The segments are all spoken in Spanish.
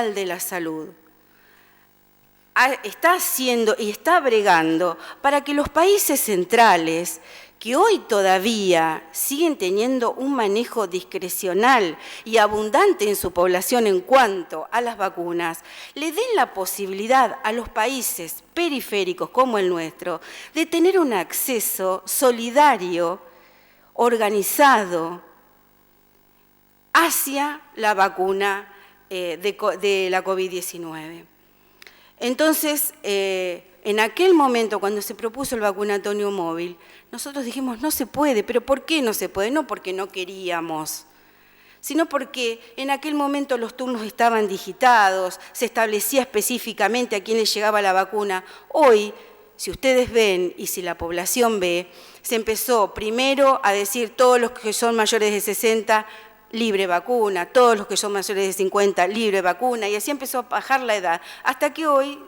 de la Salud está haciendo y está bregando para que los países centrales, que hoy todavía siguen teniendo un manejo discrecional y abundante en su población en cuanto a las vacunas, le den la posibilidad a los países periféricos como el nuestro de tener un acceso solidario, organizado, hacia la vacuna de la COVID-19. Entonces, en aquel momento, cuando se propuso el vacunatorio móvil, nosotros dijimos, no se puede. ¿Pero por qué no se puede? No porque no queríamos, sino porque en aquel momento los turnos estaban digitados, se establecía específicamente a quién les llegaba la vacuna. Hoy, si ustedes ven y si la población ve, se empezó primero a decir todos los que son mayores de 60, libre vacuna, todos los que son mayores de 50, libre vacuna, y así empezó a bajar la edad, hasta que hoy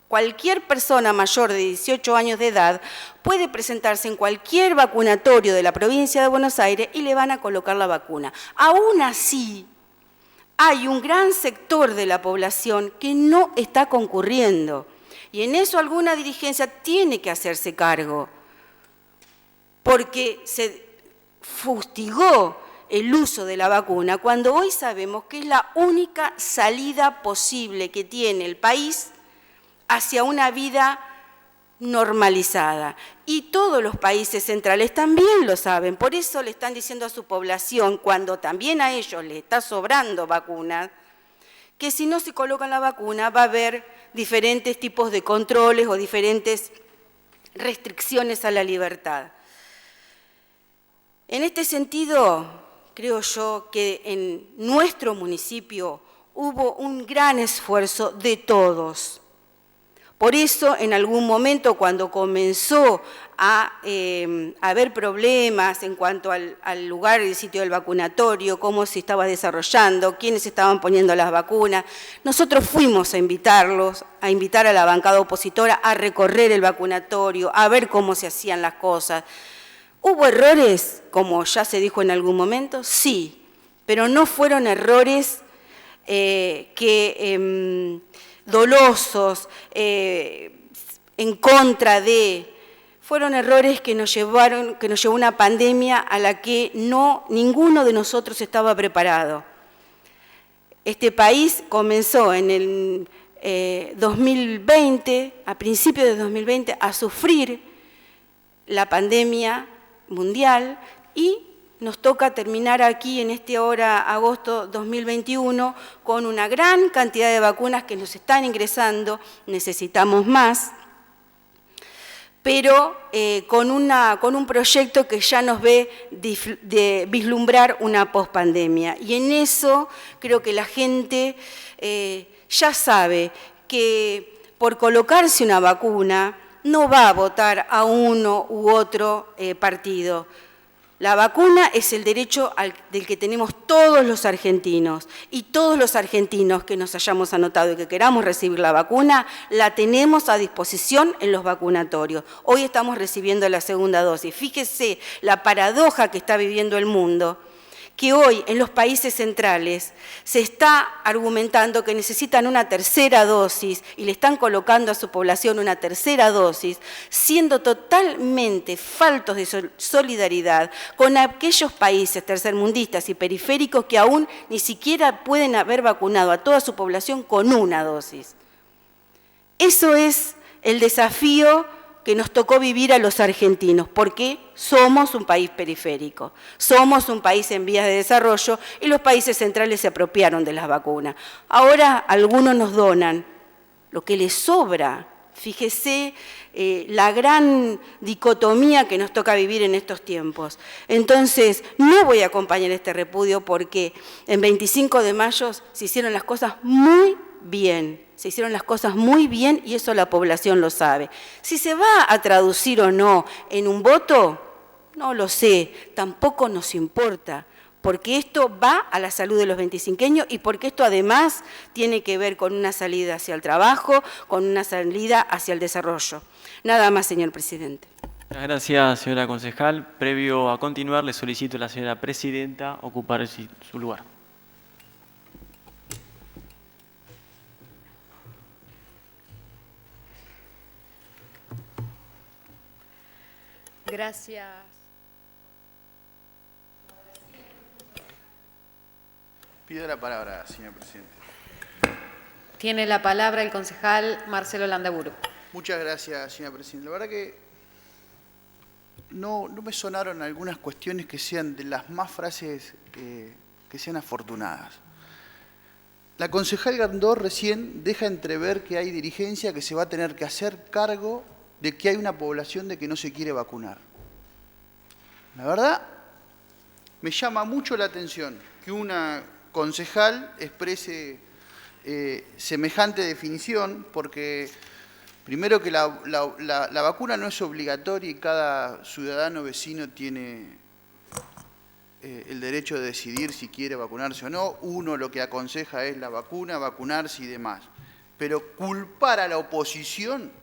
cualquier persona mayor de 18 años de edad puede presentarse en cualquier vacunatorio de la provincia de Buenos Aires y le van a colocar la vacuna. Aún así, hay un gran sector de la población que no está concurriendo, y en eso alguna dirigencia tiene que hacerse cargo, porque se fustigó el uso de la vacuna, cuando hoy sabemos que es la única salida posible que tiene el país hacia una vida normalizada. Y todos los países centrales también lo saben, por eso le están diciendo a su población, cuando también a ellos les está sobrando vacunas, que si no se colocan la vacuna va a haber diferentes tipos de controles o diferentes restricciones a la libertad. En este sentido, creo yo que en nuestro municipio hubo un gran esfuerzo de todos. Por eso, en algún momento, cuando comenzó a haber problemas en cuanto al lugar y el sitio del vacunatorio, cómo se estaba desarrollando, quiénes estaban poniendo las vacunas, nosotros fuimos a invitarlos, a invitar a la bancada opositora a recorrer el vacunatorio, a ver cómo se hacían las cosas. ¿Hubo errores, como ya se dijo en algún momento? Sí, pero no fueron errores dolosos, en contra de... Fueron errores que nos llevó una pandemia a la que ninguno de nosotros estaba preparado. Este país comenzó en el 2020, a principios de 2020, a sufrir la pandemia mundial y nos toca terminar aquí en este ahora agosto 2021 con una gran cantidad de vacunas que nos están ingresando, necesitamos más, pero con un proyecto que ya nos ve de vislumbrar una pospandemia. Y en eso creo que la gente ya sabe que por colocarse una vacuna no va a votar a uno u otro partido. La vacuna es el derecho del que tenemos todos los argentinos, y todos los argentinos que nos hayamos anotado y que queramos recibir la vacuna, la tenemos a disposición en los vacunatorios. Hoy estamos recibiendo la segunda dosis. Fíjese la paradoja que está viviendo el mundo, que hoy en los países centrales se está argumentando que necesitan una tercera dosis y le están colocando a su población una tercera dosis, siendo totalmente faltos de solidaridad con aquellos países tercermundistas y periféricos que aún ni siquiera pueden haber vacunado a toda su población con una dosis. Eso es el desafío que nos tocó vivir a los argentinos, porque somos un país periférico, somos un país en vías de desarrollo y los países centrales se apropiaron de las vacunas. Ahora algunos nos donan lo que les sobra. Fíjese la gran dicotomía que nos toca vivir en estos tiempos. Entonces, no voy a acompañar este repudio porque en 25 de mayo se hicieron las cosas muy bien. Se hicieron las cosas muy bien y eso la población lo sabe. Si se va a traducir o no en un voto, no lo sé, tampoco nos importa, porque esto va a la salud de los 25eños y porque esto además tiene que ver con una salida hacia el trabajo, con una salida hacia el desarrollo. Nada más, señor presidente. Muchas gracias, señora concejal. Previo a continuar, le solicito a la señora presidenta ocupar su lugar. Gracias. Pido la palabra, señor presidente. Tiene la palabra el concejal Marcelo Landaburu. Muchas gracias, señor presidente. La verdad que no me sonaron algunas cuestiones que sean de las más frases que sean afortunadas. La concejal Gandó recién deja entrever que hay dirigencia que se va a tener que hacer cargo de que hay una población de que no se quiere vacunar. La verdad, me llama mucho la atención que una concejal exprese semejante definición, porque primero que la vacuna no es obligatoria y cada ciudadano vecino tiene el derecho de decidir si quiere vacunarse o no. Uno lo que aconseja es la vacuna, vacunarse y demás. Pero culpar a la oposición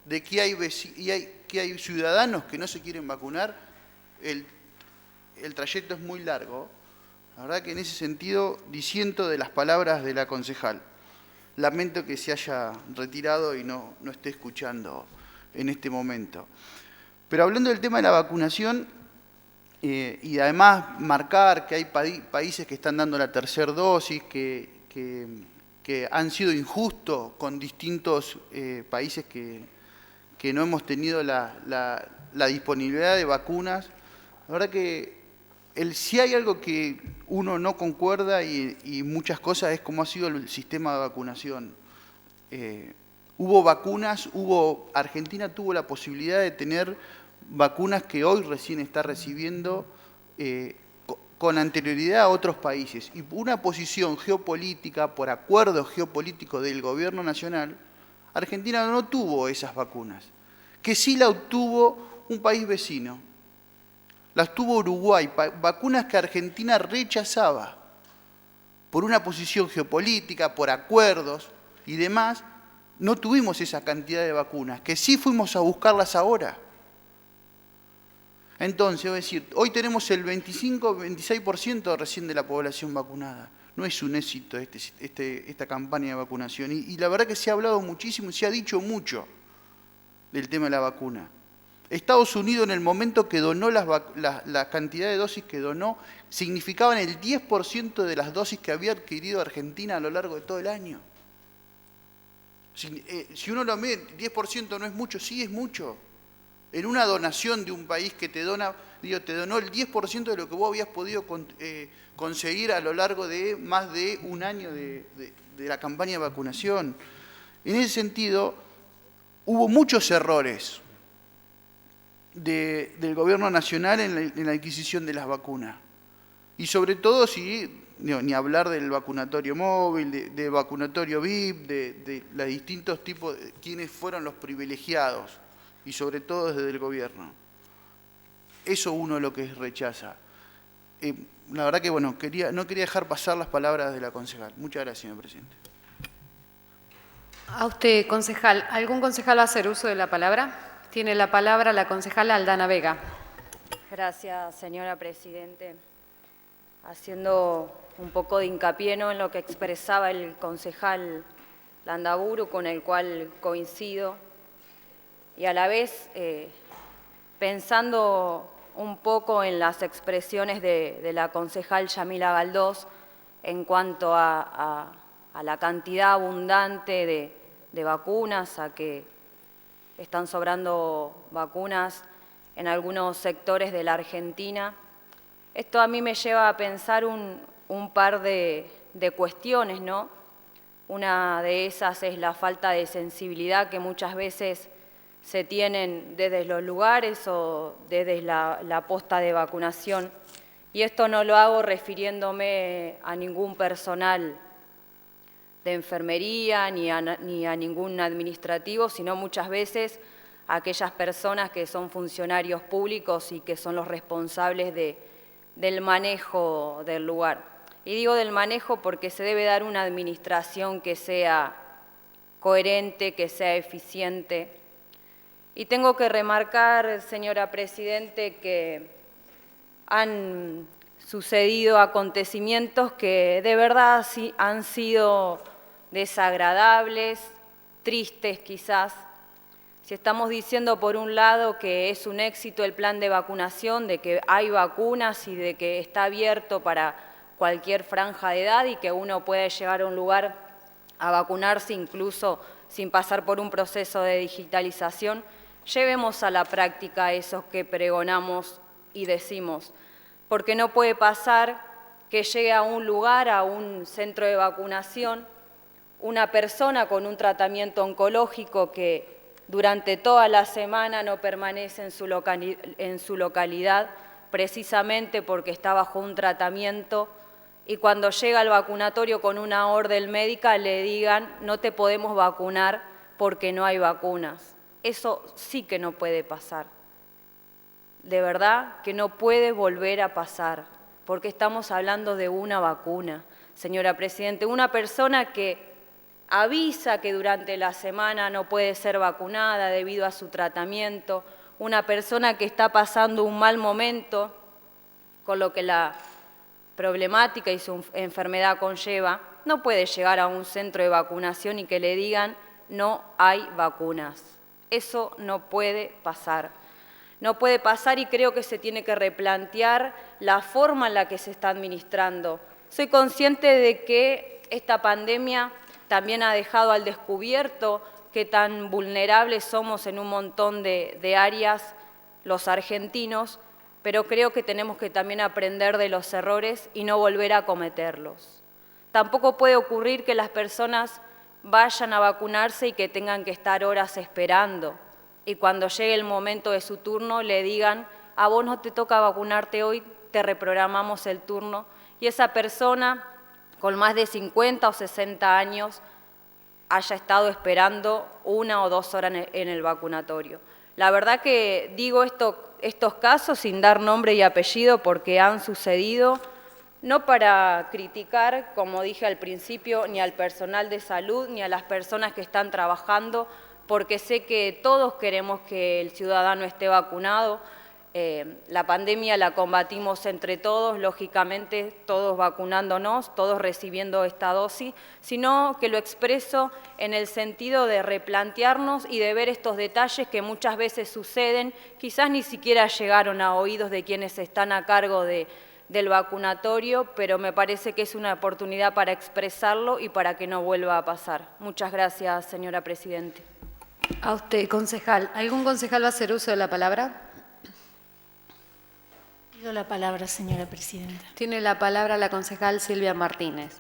de que hay ciudadanos que no se quieren vacunar, el trayecto es muy largo. La verdad que en ese sentido disiento de las palabras de la concejal. Lamento que se haya retirado y no esté escuchando en este momento. Pero hablando del tema de la vacunación, y además marcar que hay países que están dando la tercera dosis, que han sido injustos con distintos países que no hemos tenido la disponibilidad de vacunas. La verdad que si hay algo que uno no concuerda y muchas cosas es cómo ha sido el sistema de vacunación. Hubo vacunas, Argentina tuvo la posibilidad de tener vacunas que hoy recién está recibiendo con anterioridad a otros países. Y por una posición geopolítica, por acuerdo geopolítico del gobierno nacional, Argentina no tuvo esas vacunas, que sí la obtuvo un país vecino. Las tuvo Uruguay, vacunas que Argentina rechazaba por una posición geopolítica, por acuerdos y demás. No tuvimos esa cantidad de vacunas, que sí fuimos a buscarlas ahora. Entonces, es decir, hoy tenemos el 25-26% recién de la población vacunada. No es un éxito esta campaña de vacunación. Y la verdad que se ha hablado muchísimo, se ha dicho mucho del tema de la vacuna. Estados Unidos, en el momento que donó la cantidad de dosis que donó, significaban el 10% de las dosis que había adquirido Argentina a lo largo de todo el año. Si uno lo mide, 10% no es mucho, sí es mucho. En una donación de un país que te donó el 10% de lo que vos habías podido conseguir a lo largo de más de un año de la campaña de vacunación. En ese sentido, hubo muchos errores del gobierno nacional en la adquisición de las vacunas. Y sobre todo, ni hablar del vacunatorio móvil, del vacunatorio VIP, de los distintos tipos, quienes fueron los privilegiados, y sobre todo desde el gobierno. Eso uno lo que rechaza. La verdad que, bueno, no quería dejar pasar las palabras de la concejal. Muchas gracias, señor presidente. A usted, concejal. ¿Algún concejal va a hacer uso de la palabra? Tiene la palabra la concejala Aldana Vega. Gracias, señora presidente. Haciendo un poco de hincapié, ¿no?, en lo que expresaba el concejal Landaburu, con el cual coincido, y a la vez pensando un poco en las expresiones de la concejal Yamila Galdós en cuanto a la cantidad abundante de vacunas, a que están sobrando vacunas en algunos sectores de la Argentina. Esto a mí me lleva a pensar un par de cuestiones, ¿no? Una de esas es la falta de sensibilidad que muchas veces se tienen desde los lugares o desde la posta de vacunación. Y esto no lo hago refiriéndome a ningún personal de enfermería ni a ningún administrativo, sino muchas veces a aquellas personas que son funcionarios públicos y que son los responsables del manejo del lugar. Y digo del manejo porque se debe dar una administración que sea coherente, que sea eficiente. Y tengo que remarcar, señora Presidente, que han sucedido acontecimientos que de verdad han sido desagradables, tristes quizás, Si estamos diciendo por un lado que es un éxito el plan de vacunación, de que hay vacunas y de que está abierto para cualquier franja de edad y que uno puede llegar a un lugar a vacunarse incluso sin pasar por un proceso de digitalización, llevemos a la práctica eso que pregonamos y decimos, porque no puede pasar que llegue a un lugar, a un centro de vacunación, una persona con un tratamiento oncológico que durante toda la semana no permanece en su localidad, precisamente porque está bajo un tratamiento, y cuando llega al vacunatorio con una orden médica le digan no te podemos vacunar porque no hay vacunas. Eso sí que no puede pasar. De verdad que no puede volver a pasar, porque estamos hablando de una vacuna. Señora Presidente, una persona que avisa que durante la semana no puede ser vacunada debido a su tratamiento, una persona que está pasando un mal momento, con lo que la problemática y su enfermedad conlleva, no puede llegar a un centro de vacunación y que le digan no hay vacunas. Eso no puede pasar. No puede pasar y creo que se tiene que replantear la forma en la que se está administrando. Soy consciente de que esta pandemia también ha dejado al descubierto qué tan vulnerables somos en un montón de áreas los argentinos, pero creo que tenemos que también aprender de los errores y no volver a cometerlos. Tampoco puede ocurrir que las personas vayan a vacunarse y que tengan que estar horas esperando, y cuando llegue el momento de su turno le digan, a vos no te toca vacunarte hoy, te reprogramamos el turno, y esa persona con más de 50 o 60 años haya estado esperando 1 o 2 horas en el vacunatorio. La verdad que digo estos casos sin dar nombre y apellido porque han sucedido, no para criticar, como dije al principio, ni al personal de salud ni a las personas que están trabajando, porque sé que todos queremos que el ciudadano esté vacunado. La pandemia la combatimos entre todos, lógicamente todos vacunándonos, todos recibiendo esta dosis, sino que lo expreso en el sentido de replantearnos y de ver estos detalles que muchas veces suceden, quizás ni siquiera llegaron a oídos de quienes están a cargo del vacunatorio, pero me parece que es una oportunidad para expresarlo y para que no vuelva a pasar. Muchas gracias, señora Presidente. A usted, concejal. ¿Algún concejal va a hacer uso de la palabra? Pido la palabra, señora Presidenta. Tiene la palabra la concejal Silvia Martínez.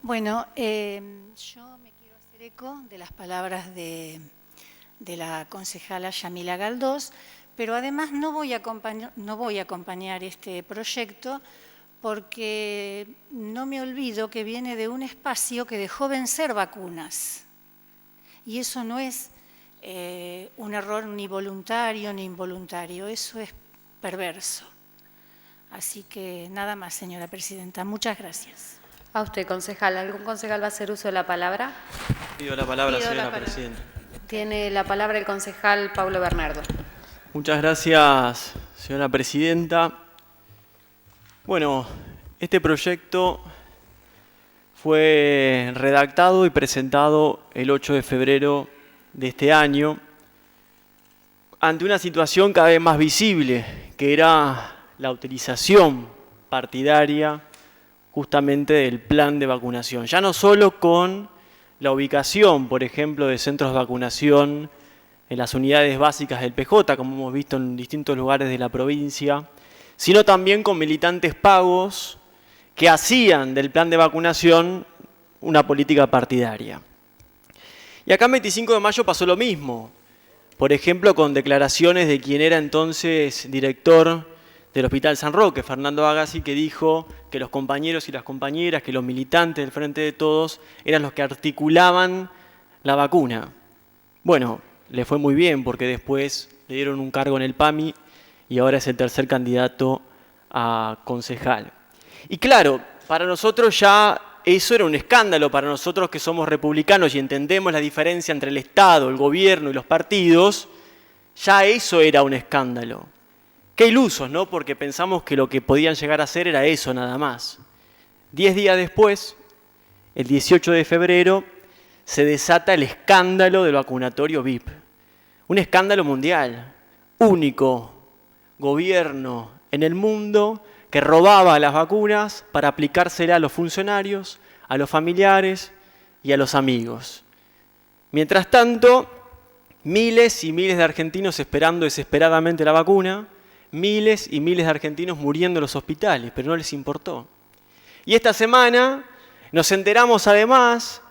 Bueno, yo me quiero hacer eco de las palabras de la concejala Yamila Galdós, pero además no voy a acompañar este proyecto porque no me olvido que viene de un espacio que dejó vencer vacunas. Y eso no es un error ni voluntario ni involuntario, eso es perverso. Así que nada más, señora Presidenta. Muchas gracias. A usted, concejal. ¿Algún concejal va a hacer uso de la palabra? Pido la palabra, señora Presidenta. Tiene la palabra el concejal Paulo Bernardo. Muchas gracias, señora Presidenta. Bueno, este proyecto fue redactado y presentado el 8 de febrero de este año ante una situación cada vez más visible, que era la utilización partidaria justamente del plan de vacunación. Ya no solo con la ubicación, por ejemplo, de centros de vacunación en las unidades básicas del PJ, como hemos visto en distintos lugares de la provincia, sino también con militantes pagos que hacían del plan de vacunación una política partidaria. Y acá en 25 de mayo pasó lo mismo, por ejemplo, con declaraciones de quien era entonces director del Hospital San Roque, Fernando Agassi, que dijo que los compañeros y las compañeras, que los militantes del Frente de Todos eran los que articulaban la vacuna. Bueno, le fue muy bien porque después le dieron un cargo en el PAMI y ahora es el tercer candidato a concejal. Y claro, para nosotros ya eso era un escándalo, para nosotros que somos republicanos y entendemos la diferencia entre el Estado, el gobierno y los partidos, ya eso era un escándalo. Qué ilusos, ¿no? Porque pensamos que lo que podían llegar a hacer era eso nada más. 10 días después, el 18 de febrero, se desata el escándalo del vacunatorio VIP. Un escándalo mundial. Único gobierno en el mundo que robaba las vacunas para aplicárselas a los funcionarios, a los familiares y a los amigos. Mientras tanto, miles y miles de argentinos esperando desesperadamente la vacuna, miles y miles de argentinos muriendo en los hospitales, pero no les importó. Y esta semana nos enteramos además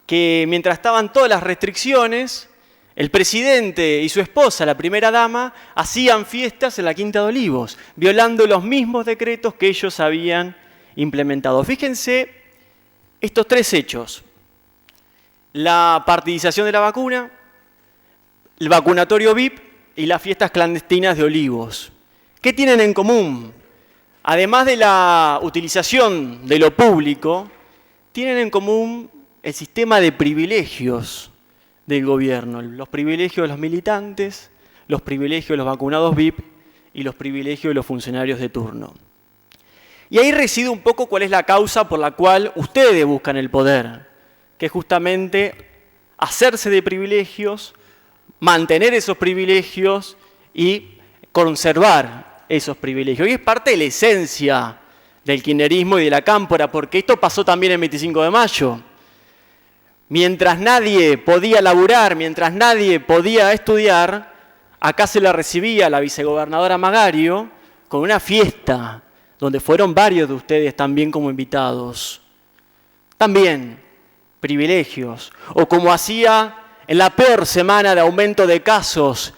que mientras estaban todas las restricciones, el presidente y su esposa, la primera dama, hacían fiestas en la Quinta de Olivos, violando los mismos decretos que ellos habían implementado. Fíjense estos tres hechos: la partidización de la vacuna, el vacunatorio VIP y las fiestas clandestinas de Olivos. ¿Qué tienen en común? Además de la utilización de lo público, tienen en común el sistema de privilegios del gobierno, los privilegios de los militantes, los privilegios de los vacunados VIP y los privilegios de los funcionarios de turno. Y ahí reside un poco cuál es la causa por la cual ustedes buscan el poder, que es justamente hacerse de privilegios, mantener esos privilegios y conservar esos privilegios. Y es parte de la esencia del kirchnerismo y de la cámpora, porque esto pasó también el 25 de mayo. Mientras nadie podía laburar, mientras nadie podía estudiar, acá se la recibía la vicegobernadora Magario con una fiesta, donde fueron varios de ustedes también como invitados. También privilegios, o como hacía en la peor semana de aumento de casos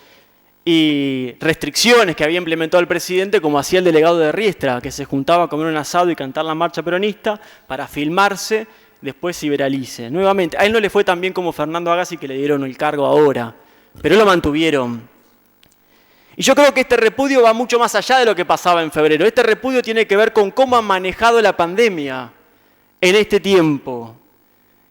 y restricciones que había implementado el presidente, como hacía el delegado de Riestra, que se juntaba a comer un asado y cantar la marcha peronista para filmarse, después se viralice. Nuevamente, a él no le fue tan bien como Fernando Agassi, que le dieron el cargo ahora, pero lo mantuvieron. Y yo creo que este repudio va mucho más allá de lo que pasaba en febrero. Este repudio tiene que ver con cómo han manejado la pandemia en este tiempo,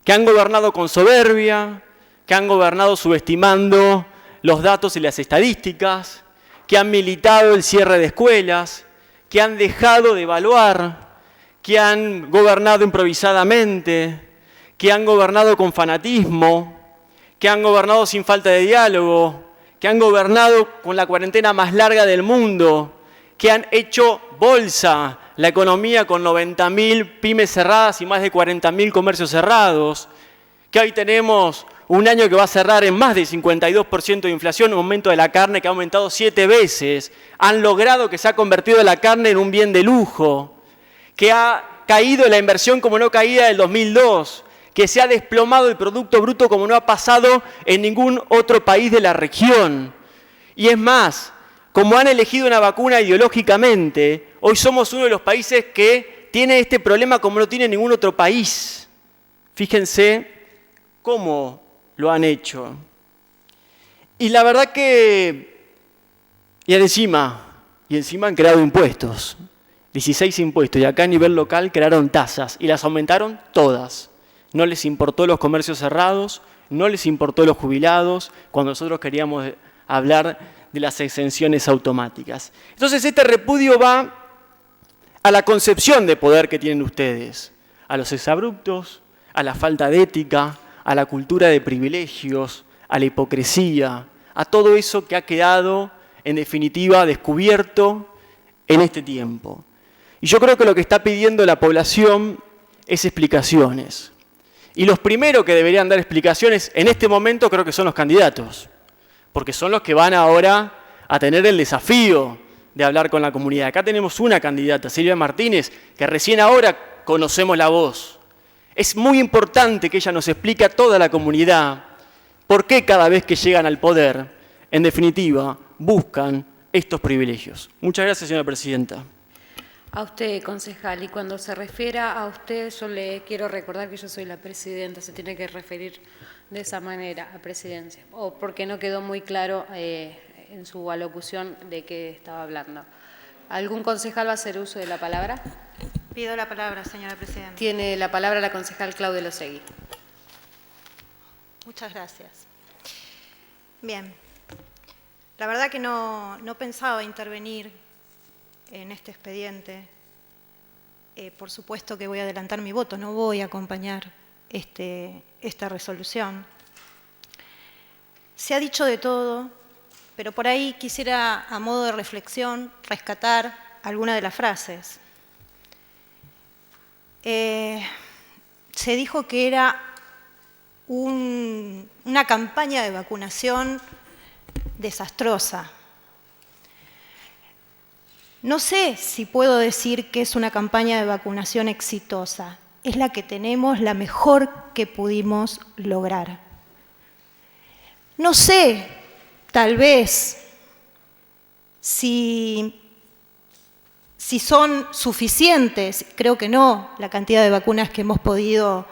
que han gobernado con soberbia, que han gobernado subestimando los datos y las estadísticas, que han militado el cierre de escuelas, que han dejado de evaluar, que han gobernado improvisadamente, que han gobernado con fanatismo, que han gobernado sin falta de diálogo, que han gobernado con la cuarentena más larga del mundo, que han hecho bolsa la economía con 90.000 pymes cerradas y más de 40.000 comercios cerrados, que hoy tenemos un año que va a cerrar en más de 52% de inflación, un aumento de la carne que ha aumentado 7 veces, han logrado que se ha convertido la carne en un bien de lujo, que ha caído la inversión como no caía del 2002, que se ha desplomado el Producto Bruto como no ha pasado en ningún otro país de la región. Y es más, como han elegido una vacuna ideológicamente, hoy somos uno de los países que tiene este problema como no tiene ningún otro país. Fíjense cómo lo han hecho. Y la verdad que, y encima han creado impuestos, 16 impuestos, y acá a nivel local crearon tasas, y las aumentaron todas. No les importó los comercios cerrados, no les importó los jubilados, cuando nosotros queríamos hablar de las exenciones automáticas. Entonces este repudio va a la concepción de poder que tienen ustedes, a los exabruptos, a la falta de ética, a la cultura de privilegios, a la hipocresía, a todo eso que ha quedado, en definitiva, descubierto en este tiempo. Y yo creo que lo que está pidiendo la población es explicaciones. Y los primeros que deberían dar explicaciones en este momento creo que son los candidatos, porque son los que van ahora a tener el desafío de hablar con la comunidad. Acá tenemos una candidata, Silvia Martínez, que recién ahora conocemos la voz. Es muy importante que ella nos explique a toda la comunidad por qué cada vez que llegan al poder, en definitiva, buscan estos privilegios. Muchas gracias, señora presidenta. A usted, concejal, y cuando se refiera a usted, yo le quiero recordar que yo soy la presidenta, se tiene que referir de esa manera a presidencia, o porque no quedó muy claro en su alocución de qué estaba hablando. ¿Algún concejal va a hacer uso de la palabra? Pido la palabra, señora presidenta. Tiene la palabra la concejal Claudia Losegui. Muchas gracias. Bien, la verdad que no pensaba intervenir en este expediente. Por supuesto que voy a adelantar mi voto, no voy a acompañar esta resolución. Se ha dicho de todo, pero por ahí quisiera, a modo de reflexión, rescatar alguna de las frases. Se dijo que era una campaña de vacunación desastrosa. No sé si puedo decir que es una campaña de vacunación exitosa. Es la que tenemos, la mejor que pudimos lograr. No sé, tal vez, si son suficientes, creo que no, la cantidad de vacunas que hemos podido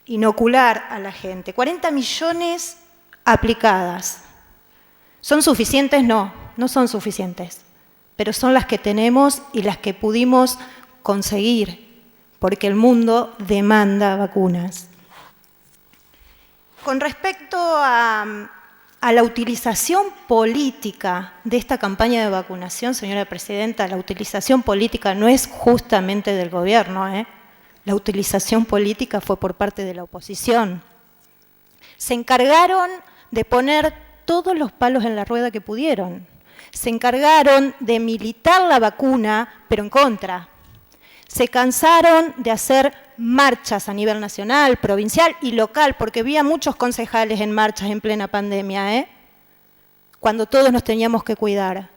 inocular a la gente. 40 millones aplicadas. ¿Son suficientes? No, no son suficientes, pero son las que tenemos y las que pudimos conseguir, porque el mundo demanda vacunas. Con respecto a la utilización política de esta campaña de vacunación, señora presidenta, la utilización política no es justamente del gobierno, La utilización política fue por parte de la oposición. Se encargaron de poner todos los palos en la rueda que pudieron. Se encargaron de militar la vacuna, pero en contra. Se cansaron de hacer marchas a nivel nacional, provincial y local, porque había muchos concejales en marchas en plena pandemia, cuando todos nos teníamos que cuidar.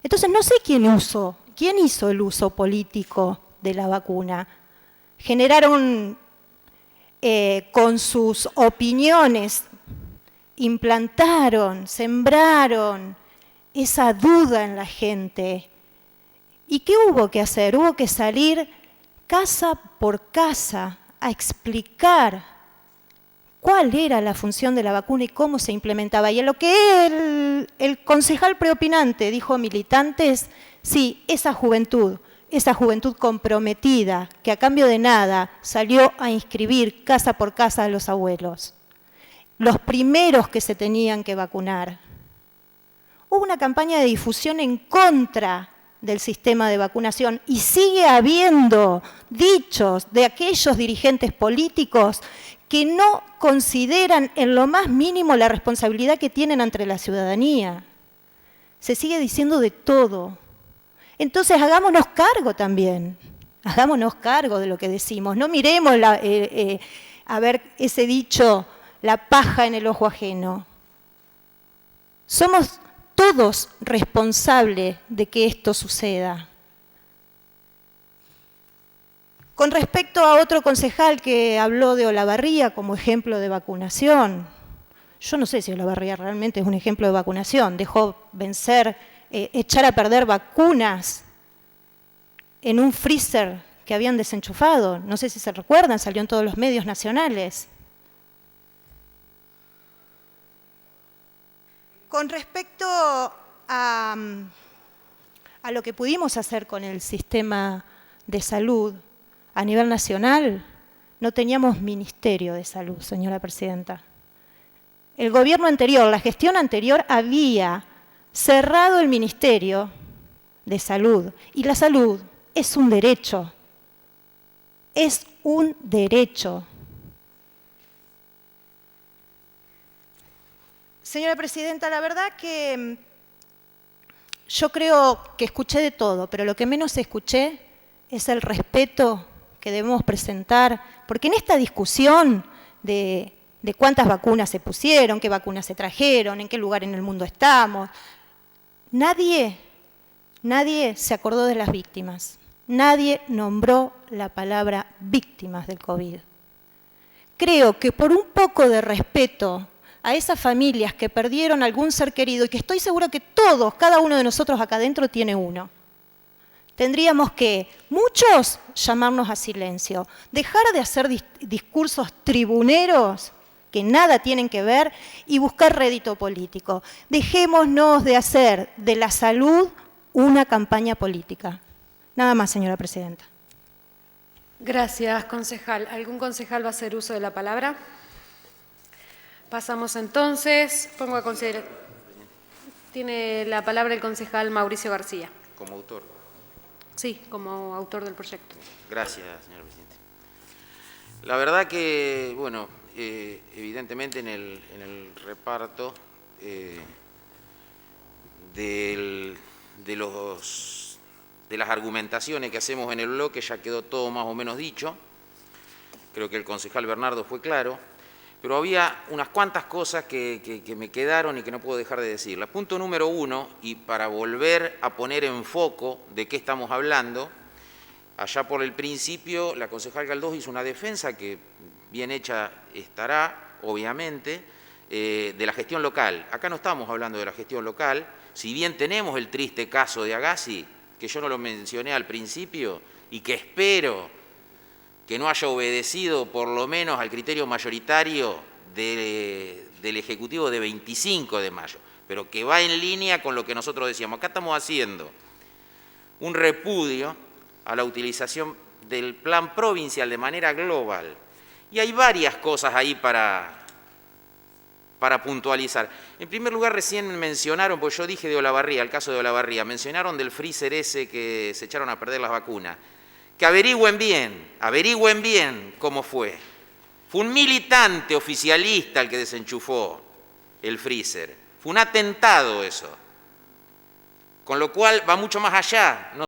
Entonces, no sé quién hizo el uso político de la vacuna. Generaron con sus opiniones, implantaron, sembraron esa duda en la gente. ¿Y qué hubo que hacer? Hubo que salir casa por casa a explicar cuál era la función de la vacuna y cómo se implementaba. Y en lo que el concejal preopinante dijo militantes, sí, esa juventud comprometida, que a cambio de nada salió a inscribir casa por casa a los abuelos. Los primeros que se tenían que vacunar. Hubo una campaña de difusión en contra del sistema de vacunación y sigue habiendo dichos de aquellos dirigentes políticos que no consideran en lo más mínimo la responsabilidad que tienen ante la ciudadanía. Se sigue diciendo de todo. Entonces hagámonos cargo también, hagámonos cargo de lo que decimos. No miremos a ver ese dicho, la paja en el ojo ajeno. Somos todos responsables de que esto suceda. Con respecto a otro concejal que habló de Olavarría como ejemplo de vacunación, yo no sé si Olavarría realmente es un ejemplo de vacunación, dejó echar a perder vacunas en un freezer que habían desenchufado, no sé si se recuerdan, salió en todos los medios nacionales. Con respecto a lo que pudimos hacer con el sistema de salud a nivel nacional, no teníamos Ministerio de Salud, señora presidenta. El gobierno anterior, la gestión anterior, había cerrado el Ministerio de Salud. Y la salud es un derecho. Es un derecho. Señora presidenta, la verdad que yo creo que escuché de todo, pero lo que menos escuché es el respeto que debemos presentar, porque en esta discusión de cuántas vacunas se pusieron, qué vacunas se trajeron, en qué lugar en el mundo estamos, nadie se acordó de las víctimas, nadie nombró la palabra víctimas del COVID. Creo que por un poco de respeto a esas familias que perdieron algún ser querido, y que estoy segura que todos, cada uno de nosotros acá adentro tiene uno, tendríamos que, muchos, llamarnos a silencio, dejar de hacer discursos tribuneros que nada tienen que ver y buscar rédito político. Dejémonos de hacer de la salud una campaña política. Nada más, señora presidenta. Gracias, concejal. ¿Algún concejal va a hacer uso de la palabra? Pasamos entonces, pongo a considerar. Tiene la palabra el concejal Mauricio García. Como autor. Sí, como autor del proyecto. Gracias, señor presidente. La verdad que, bueno, evidentemente en el reparto de las argumentaciones que hacemos en el bloque ya quedó todo más o menos dicho. Creo que el concejal Bernardo fue claro, pero había unas cuantas cosas que me quedaron y que no puedo dejar de decirlas. Punto número 1, y para volver a poner en foco de qué estamos hablando, allá por el principio la concejal Galdós hizo una defensa que bien hecha estará, obviamente, de la gestión local. Acá no estamos hablando de la gestión local, si bien tenemos el triste caso de Agassi, que yo no lo mencioné al principio y que espero que no haya obedecido por lo menos al criterio mayoritario del Ejecutivo de 25 de mayo, pero que va en línea con lo que nosotros decíamos. Acá estamos haciendo un repudio a la utilización del plan provincial de manera global. Y hay varias cosas ahí para puntualizar. En primer lugar, recién mencionaron, porque yo dije de Olavarría, el caso de Olavarría, mencionaron del freezer ese que se echaron a perder las vacunas. Que averigüen bien cómo fue. Fue un militante oficialista el que desenchufó el freezer. Fue un atentado eso. Con lo cual va mucho más allá. No